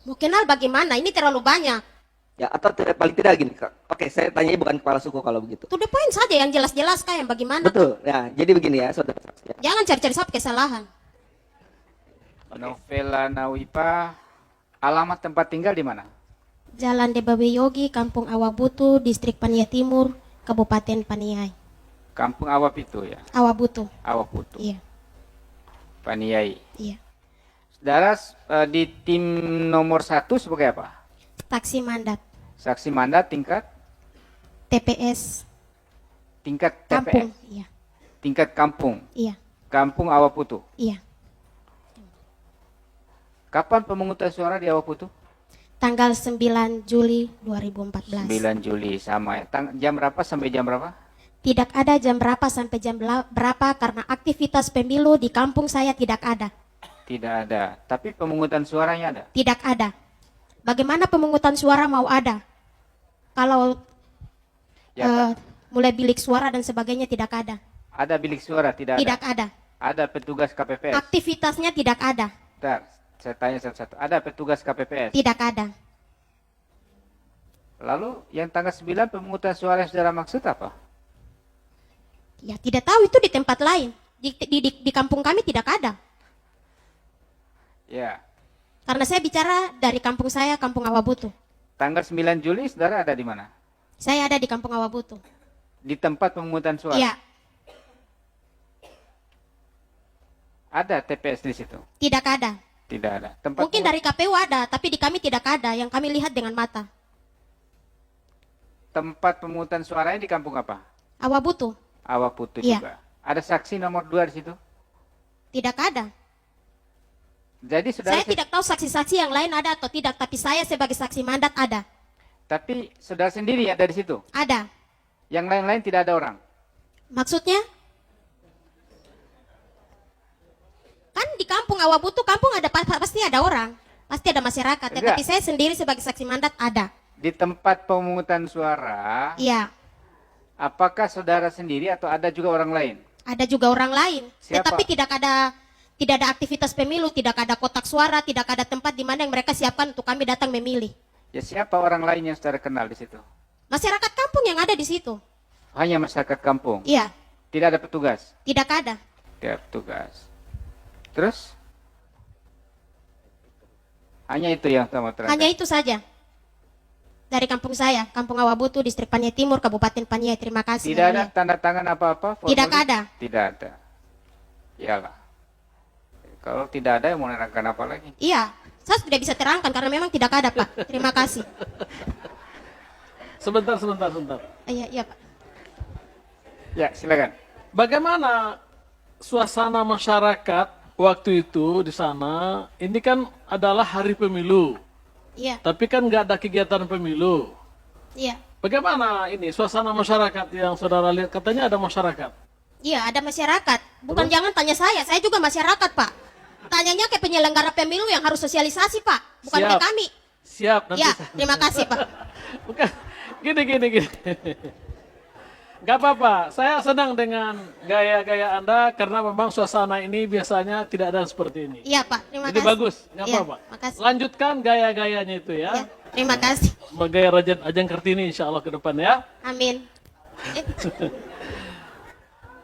Mau kenal bagaimana? Ini terlalu banyak. Ya, atau paling tidak gini, Kak. Oke, saya tanya bukan kepala suku kalau begitu. To the point saja yang jelas-jelas kak, yang bagaimana. Betul. Ya, jadi begini ya, saudara saksi. Jangan cari-cari satu kesalahan. Novela Nawipa, alamat tempat tinggal di mana? Jalan Debawe Yogi, Kampung Awabutu, Distrik Paniai Timur, Kabupaten Paniai. Kampung Awap itu ya, Awabutu. Awap Putu, Iya, Paniai. iya. Saudara di tim nomor 1 sebagai apa? Taksi mandat. Saksi mandat tingkat TPS. Kampung. TPS, Iya, tingkat kampung, iya, Kampung Awap Putu. iya. Kapan pemungutan suara di Awap Putu? Tanggal 9 Juli 2014. 9 Juli sama ya. Jam berapa sampai jam berapa? Tidak ada jam berapa sampai jam berapa karena aktivitas pemilu di kampung saya tidak ada. Tidak ada. Tapi pemungutan suaranya ada. Tidak ada. Bagaimana pemungutan suara mau ada? Kalau Ya, mulai bilik suara dan sebagainya tidak ada. ada bilik suara, tidak ada. Tidak ada. Ada petugas KPPS. Aktivitasnya tidak ada. Bentar, saya tanya satu-satu. Ada petugas KPPS. Tidak ada. Lalu yang tanggal 9 pemungutan suara yang saudara maksud apa? Ya tidak tahu, itu di tempat lain. Di kampung kami tidak ada. Ya. Karena saya bicara dari kampung saya, Kampung Awabutu. Tanggal 9 Juli saudara ada di mana? Saya ada di Kampung Awabutu. Di tempat pemungutan suara. Iya, Ada TPS di situ? tidak ada. Tidak ada. Tempat Mungkin dari KPU ada, tapi di kami tidak ada. Yang kami lihat dengan mata. tempat pemungutan suaranya di kampung apa? Awabutu, Awap Putu Iya. juga. Ada saksi nomor 2 di situ? tidak ada. Jadi saudara Saya tidak tahu saksi-saksi yang lain ada atau tidak, tapi saya sebagai saksi mandat ada. tapi saudara sendiri ada di situ. Ada. Yang lain-lain tidak ada orang. Maksudnya? Kan di kampung Awabutu, kampung ada pasti ada orang. Pasti ada masyarakat. Enggak. Tetapi saya sendiri sebagai saksi mandat ada. Di tempat pemungutan suara, Iya. apakah saudara sendiri atau ada juga orang lain? Ada juga orang lain. Siapa? Tetapi tidak ada aktivitas pemilu, tidak ada kotak suara, tidak ada tempat di mana yang mereka siapkan untuk kami datang memilih. Ya siapa orang lain yang saudara kenal di situ? Masyarakat kampung yang ada di situ. Hanya masyarakat kampung. Iya, Tidak ada petugas. tidak ada. Tidak ada petugas. Terus? Hanya itu yang sama terangkan. Hanya itu saja. Dari kampung saya, Kampung Awabutu, Distrik Paniai Timur, Kabupaten Paniai. Terima kasih. Tidak yang ada mulia. tanda tangan apa-apa? Tidak formulir? ada. Tidak ada. Iyalah. Kalau tidak ada, mau nerangkan apa lagi? Iya, saya tidak bisa terangkan karena memang tidak ada, Pak. Terima kasih. Sebentar. Iya, iya, Pak. Ya, silakan. Bagaimana suasana masyarakat waktu itu di sana? Ini kan adalah hari pemilu, Iya, tapi kan nggak ada kegiatan pemilu. iya. Bagaimana ini suasana masyarakat yang saudara lihat? Katanya ada masyarakat. Iya, ada masyarakat. Bukan jangan tanya saya juga masyarakat, Pak. Tanyanya ke penyelenggara pemilu yang harus sosialisasi, Pak. Bukan ke Siap. kami. Siap, nanti Ya, terima kasih, Pak. Bukan, gini. Gak apa-apa, saya senang dengan gaya-gaya Anda karena memang suasana ini biasanya tidak ada seperti ini. Iya, Pak. Terima Jadi kasih. bagus, nggak Iya, apa-apa. makasih. Lanjutkan gaya-gayanya itu Ya, ya. terima kasih. Sebagai Raja Ajeng Kartini insya Allah ke depan ya. Amin.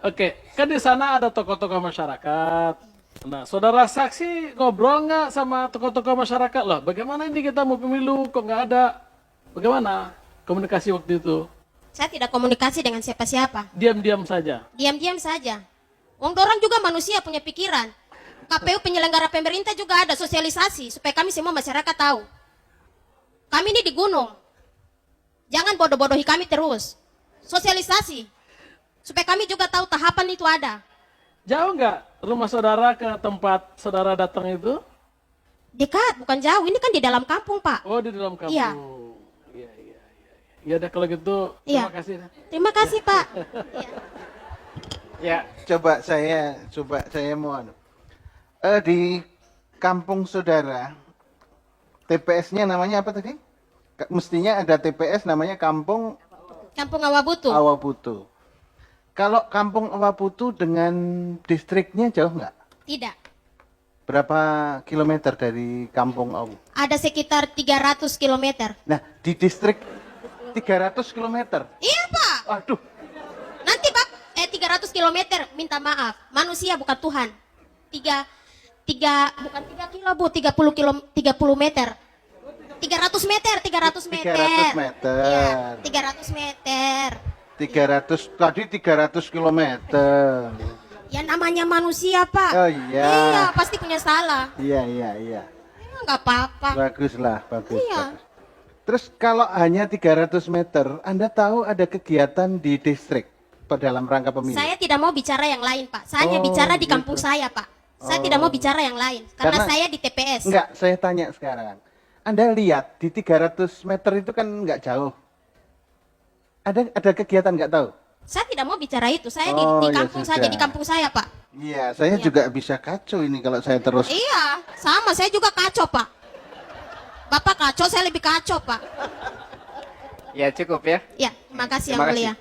Oke, kan di sana ada tokoh-tokoh masyarakat. Nah, saudara saksi ngobrol nggak sama tokoh-tokoh masyarakat loh? Bagaimana ini kita mau pemilu kok nggak ada? Bagaimana komunikasi waktu itu? Saya tidak komunikasi dengan siapa-siapa. Diam-diam saja. Diam-diam saja. Wong dorang juga manusia punya pikiran. KPU penyelenggara pemerintah juga ada sosialisasi supaya kami semua masyarakat tahu. Kami ini di gunung. Jangan bodoh-bodohi kami terus. Sosialisasi. Supaya kami juga tahu tahapan itu ada. Jauh nggak rumah saudara ke tempat saudara datang itu? Dekat, bukan jauh. Ini kan di dalam kampung, Pak. Oh, di dalam kampung. Iya. Iya. Ya udah kalau gitu, Iya. terima kasih. Terima kasih, Pak. Ya, Coba saya mau di kampung saudara TPS-nya namanya apa tadi? Mestinya ada TPS namanya Kampung Kampung Awabutu. Awabutu. Kalau Kampung Awabutu dengan distriknya jauh nggak? Tidak. Berapa kilometer dari kampung Awu? Ada sekitar 300 kilometer. Nah, di distrik 300 kilometer. Iya, Pak. Aduh, Nanti, Pak, 300 kilometer, minta maaf. Manusia bukan Tuhan. Bukan 3 kilo, Bu, 30 meter. 300 meter, 300 meter. 300 meter. Iya, 300 meter. 300, tadi 300 kilometer. Ya namanya manusia, Pak. Oh, iya. Iya, pasti punya salah. Iya. Ya, nggak apa-apa. Baguslah, bagus, Iya. bagus. Terus kalau hanya 300 meter, Anda tahu ada kegiatan di distrik dalam rangka pemilu? Saya tidak mau bicara yang lain, Pak. Saya hanya Oh, bicara di gitu. kampung saya, Pak. Saya tidak mau bicara yang lain. Karena Karena- saya di TPS. Enggak, saya tanya sekarang. Anda lihat di 300 meter itu kan enggak jauh. Ada kegiatan enggak tahu? Saya tidak mau bicara itu. Saya Oh, di ya kampung sudah. saja, di kampung saya, Pak. Iya, saya juga bisa kacau ini kalau saya terus. Iya, sama. Saya juga kacau, Pak. Bapak kacau, saya lebih kacau, Pak. Ya cukup ya. Ya, terima kasih Terima Yang kasih. Mulia.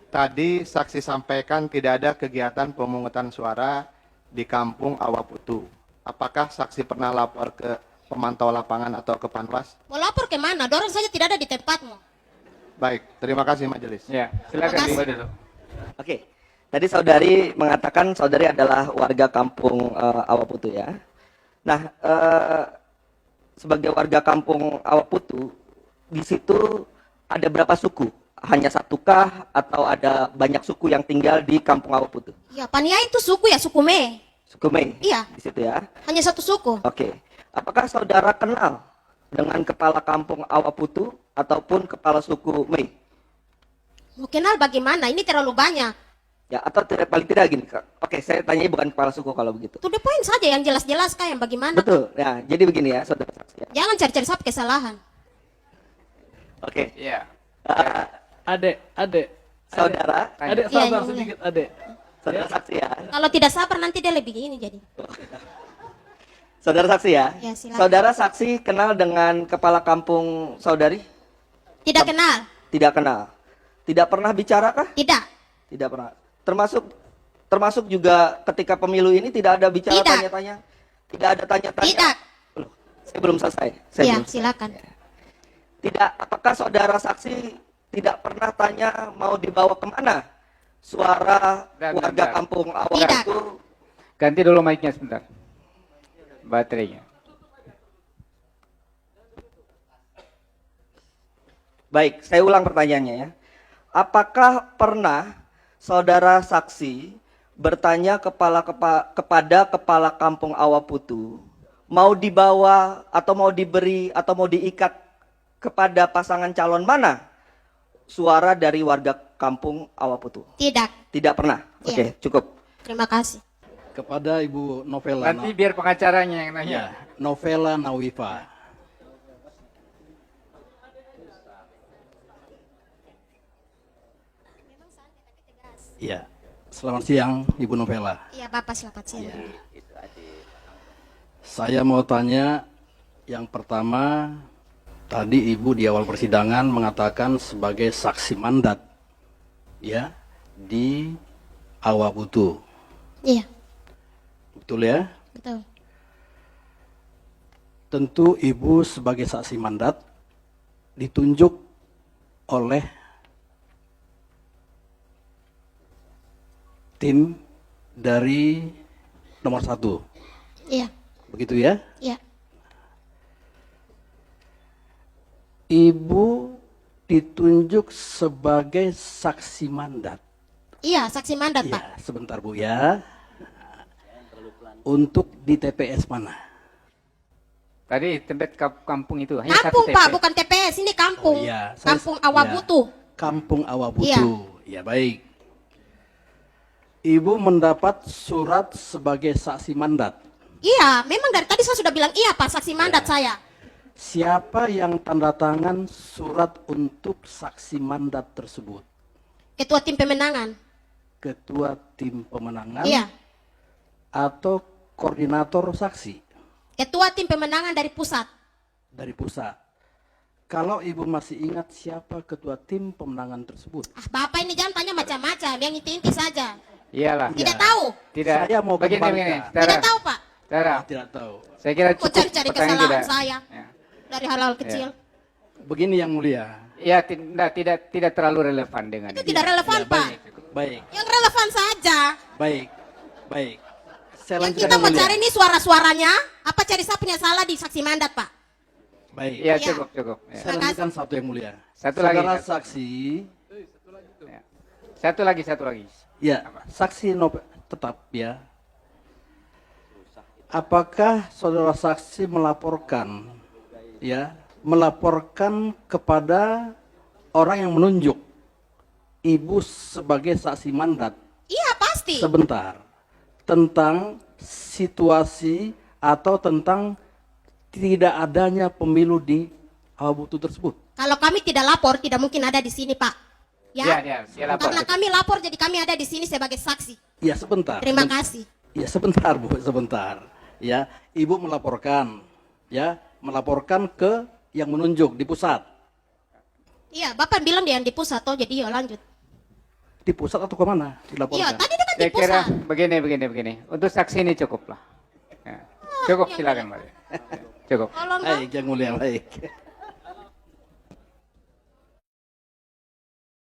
Tadi saksi sampaikan tidak ada kegiatan pemungutan suara di kampung Awaputu. Apakah saksi pernah lapor ke pemantau lapangan atau ke Panwas? Mau lapor ke mana? Dorong saja tidak ada di tempatmu. Baik, terima kasih majelis. Ya, silakan Terima kasih. Ibu dulu. Oke. Tadi saudari mengatakan saudari adalah warga kampung Awaputu ya. Nah, sebagai warga kampung Awaputu, di situ ada berapa suku? Hanya satukah atau ada banyak suku yang tinggal di kampung Awaputu? Ya, Pania itu suku ya, suku Me. Suku Mei? Iya. Di situ ya. Hanya satu suku. Oke. Apakah saudara kenal dengan kepala kampung Awaputu ataupun kepala suku Mei? Mau kenal bagaimana? Ini terlalu banyak. Ya, atau paling tidak gini, Kak. Oke, saya tanya bukan kepala suku kalau begitu. To the point saja, yang jelas-jelas Kak, yang bagaimana. Betul. Ya, jadi begini ya, saudara saksi ya. Jangan cari-cari satu kesalahan. Oke. Ya. Adek. Saudara, Adek Iya, sabar Yang Mulia. sedikit, adek. saudara saksi ya. Kalau tidak sabar nanti dia lebih gini jadi. Saudara saksi ya. Ya, silakan. Saudara saksi kenal dengan kepala kampung saudari? Tidak kenal? Tidak kenal. Tidak pernah bicara kah? Tidak. Tidak pernah. Termasuk juga ketika pemilu ini tidak ada bicara Tidak. tanya-tanya. Tidak ada tanya-tanya. Tidak. Loh, saya belum selesai. Saya Ya, belum selesai. silakan. Tidak, apakah saudara saksi tidak pernah tanya mau dibawa kemana suara warga Bentar. kampung awal Tidak. itu? Ganti dulu mic-nya sebentar. Baterainya. Baik, saya ulang pertanyaannya ya. Apakah pernah saudara saksi bertanya kepada kepala kampung Awaputu mau dibawa atau mau diberi atau mau diikat kepada pasangan calon mana suara dari warga kampung Awaputu? Tidak. Tidak pernah. Iya. Oke, cukup. Terima kasih. Kepada Ibu Novela, Nanti biar pengacaranya yang nanya. ya, Novela Nawifa. Ya, selamat siang Ibu Novela. Iya, Bapak selamat siang. Saya mau tanya, yang pertama, tadi Ibu di awal persidangan mengatakan sebagai saksi mandat, ya, di Awaputu. Iya, Betul ya? betul. Tentu Ibu sebagai saksi mandat ditunjuk oleh tim dari nomor 1. Iya, Begitu ya? iya. Ibu ditunjuk sebagai saksi mandat. Iya, saksi mandat, Pak. Ya, sebentar Bu ya. Untuk di TPS mana? Tadi tempat kampung itu hanya Kampung, satu Pak, TP. bukan TPS. Ini kampung. Oh, iya. Saya- Kampung Awabutu. Kampung Awabutu. Ya baik. Ibu mendapat surat sebagai saksi mandat. Iya, memang dari tadi saya sudah bilang iya, Pak, saksi mandat saya. Siapa yang tanda tangan surat untuk saksi mandat tersebut? Ketua tim pemenangan. Ketua tim pemenangan Iya. atau koordinator saksi Ketua tim pemenangan dari pusat. dari pusat? Kalau Ibu masih ingat siapa ketua tim pemenangan tersebut? Ah, Bapak ini jangan tanya macam-macam, yang inti-inti saja. Iyalah. Tidak tahu. Tidak. Saya mau begini, kembalikan. begini. Tidak tahu, Pak. Saudara, Tidak tahu. saya kira Kok cukup cari-cari pertanyaan kesalahan tidak. saya Ya. dari hal-hal kecil? Begini yang mulia. Ya, tidak terlalu relevan dengan Itu ini. tidak relevan, Ya, Pak. baik, Yang relevan saja. baik, baik. Saya Yang lanjutkan kita yang mau mulia. cari ini suara-suaranya, apa cari saya punya salah di saksi mandat, Pak? Baik. Ya, Ya. cukup. Ya. Saya lanjutkan satu yang mulia. Satu lagi. Saudara saksi, Ya. Satu lagi. ya, saksi tetap ya. Apakah saudara saksi melaporkan, ya, melaporkan kepada orang yang menunjuk ibu sebagai saksi mandat Iya, pasti. sebentar tentang situasi atau tentang tidak adanya pemilu di Awabutu tersebut? Kalau kami tidak lapor, tidak mungkin ada di sini, Pak. Ya, Dia lapor. karena kami lapor, jadi kami ada di sini sebagai saksi. Ya sebentar. Terima kasih. Ya sebentar Bu, sebentar. Ya, Ibu melaporkan, ya, melaporkan ke yang menunjuk di pusat. Iya, Bapak bilang dia yang di pusat, toh jadi ya lanjut. Di pusat atau ke mana dilaporkan? Iya, tadi itu kan di Saya kira pusat. begini. Untuk saksi ini cukup lah. Ya. Cukup, silakan, Mbak. Cukup. Tolong, Pak. Baik, yang mulia, baik.